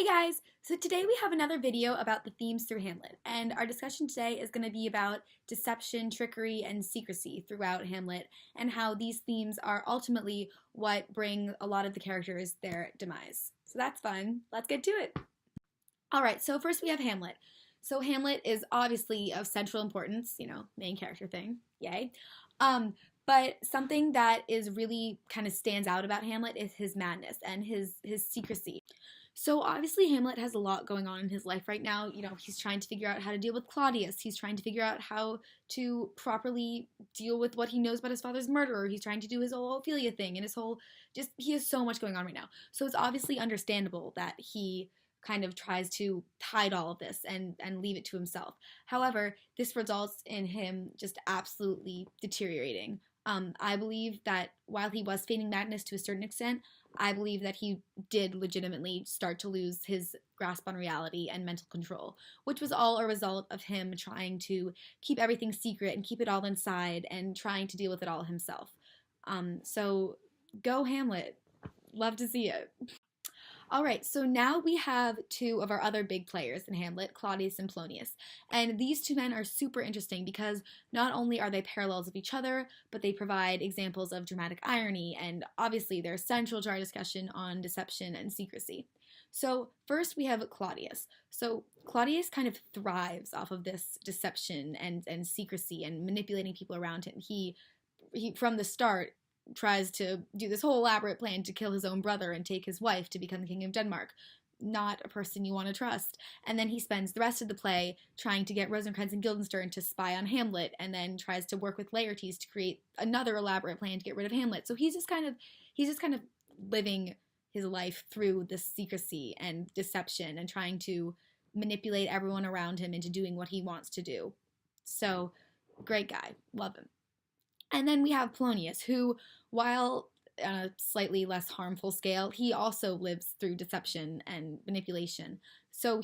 Hey guys! So today we have another video about the themes through Hamlet, and our discussion today is going to be about deception, trickery, and secrecy throughout Hamlet, and how these themes are ultimately what bring a lot of the characters their demise. So that's fun. Let's get to it! Alright, so first we have Hamlet. So Hamlet is obviously of central importance, main character thing, yay. But something that is really kind of stands out about Hamlet is his madness and his secrecy. So obviously Hamlet has a lot going on in his life right now. He's trying to figure out how to deal with Claudius. He's trying to figure out how to properly deal with what he knows about his father's murderer. He's trying to do his whole Ophelia thing and he has so much going on right now. So it's obviously understandable that he kind of tries to hide all of this and leave it to himself. However, this results in him just absolutely deteriorating. I believe that while he was feigning madness to a certain extent, I believe that he did legitimately start to lose his grasp on reality and mental control, which was all a result of him trying to keep everything secret and keep it all inside and trying to deal with it all himself. So go Hamlet. Love to see it. Alright, so now we have two of our other big players in Hamlet, Claudius and Polonius. And these two men are super interesting because not only are they parallels of each other, but they provide examples of dramatic irony, and obviously they're central to our discussion on deception and secrecy. So first we have Claudius. So Claudius kind of thrives off of this deception and secrecy and manipulating people around him. He from the start tries to do this whole elaborate plan to kill his own brother and take his wife to become the king of Denmark. Not a person you want to trust. And then he spends the rest of the play trying to get Rosencrantz and Guildenstern to spy on Hamlet, and then tries to work with Laertes to create another elaborate plan to get rid of Hamlet. So he's just kind of living his life through this secrecy and deception and trying to manipulate everyone around him into doing what he wants to do. So, great guy. Love him. And then we have Polonius, who, while on a slightly less harmful scale, he also lives through deception and manipulation. So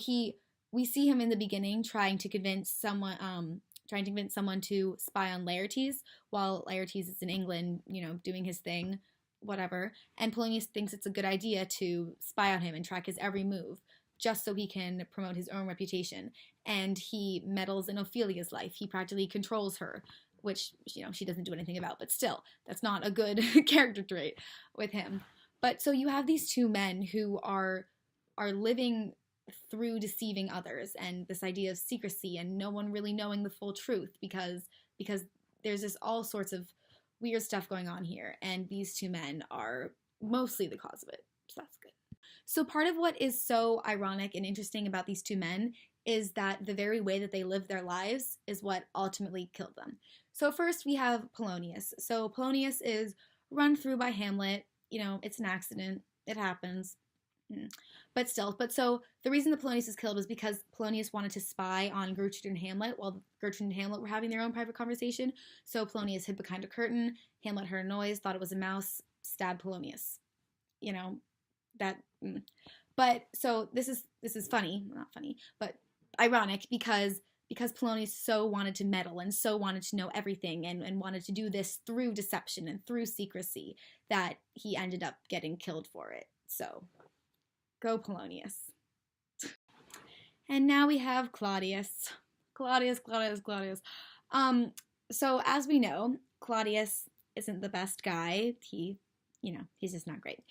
we see him in the beginning trying to convince someone to spy on Laertes, while Laertes is in England, doing his thing, whatever. And Polonius thinks it's a good idea to spy on him and track his every move, just so he can promote his own reputation. And he meddles in Ophelia's life. He practically controls her, which, she doesn't do anything about, but still, that's not a good character trait with him. But so you have these two men who are living through deceiving others, and this idea of secrecy and no one really knowing the full truth because there's just all sorts of weird stuff going on here, and these two men are mostly the cause of it, so that's good. So part of what is so ironic and interesting about these two men is that the very way that they live their lives is what ultimately killed them. So first we have Polonius. So Polonius is run through by Hamlet. It's an accident. It happens. But so the reason that Polonius is killed was because Polonius wanted to spy on Gertrude and Hamlet while Gertrude and Hamlet were having their own private conversation. So Polonius hid behind a curtain. Hamlet heard a noise, thought it was a mouse, stabbed Polonius. But so this is funny, not funny, but ironic because Polonius so wanted to meddle and so wanted to know everything and wanted to do this through deception and through secrecy that he ended up getting killed for it. So, go Polonius. And now we have Claudius. Claudius. So as we know, Claudius isn't the best guy. He's just not great.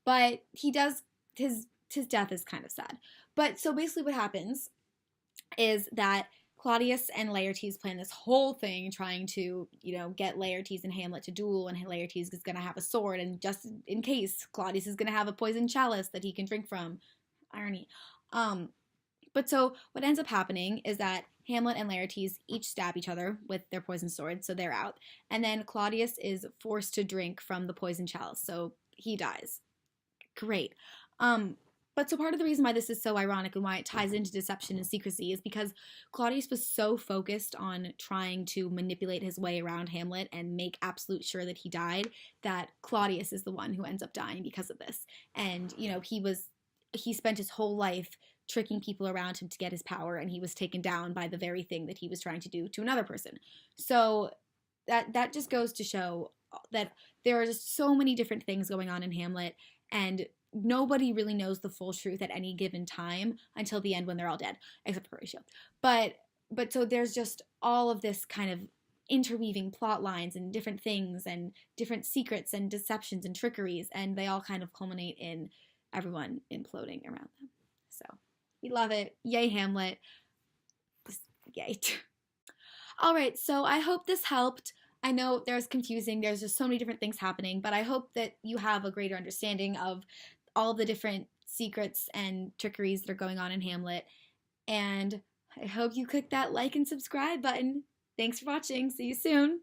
But he does, his death is kind of sad. But so basically what happens is that Claudius and Laertes plan this whole thing trying to, get Laertes and Hamlet to duel, and Laertes is going to have a sword, and just in case, Claudius is going to have a poisoned chalice that he can drink from. Irony. But so what ends up happening is that Hamlet and Laertes each stab each other with their poisoned swords, so they're out. And then Claudius is forced to drink from the poisoned chalice, so he dies. Great. But so part of the reason why this is so ironic and why it ties into deception and secrecy is because Claudius was so focused on trying to manipulate his way around Hamlet and make absolute sure that he died, that Claudius is the one who ends up dying because of this. And, he spent his whole life tricking people around him to get his power, and he was taken down by the very thing that he was trying to do to another person. So that just goes to show that there are just so many different things going on in Hamlet, and nobody really knows the full truth at any given time until the end when they're all dead, except for Horatio. But so there's just all of this kind of interweaving plot lines and different things and different secrets and deceptions and trickeries, and they all kind of culminate in everyone imploding around them. So we love it. Yay, Hamlet. Yay. All right, so I hope this helped. I know there's confusing, there's just so many different things happening, but I hope that you have a greater understanding of all the different secrets and trickeries that are going on in Hamlet. And I hope you click that like and subscribe button. Thanks for watching. See you soon.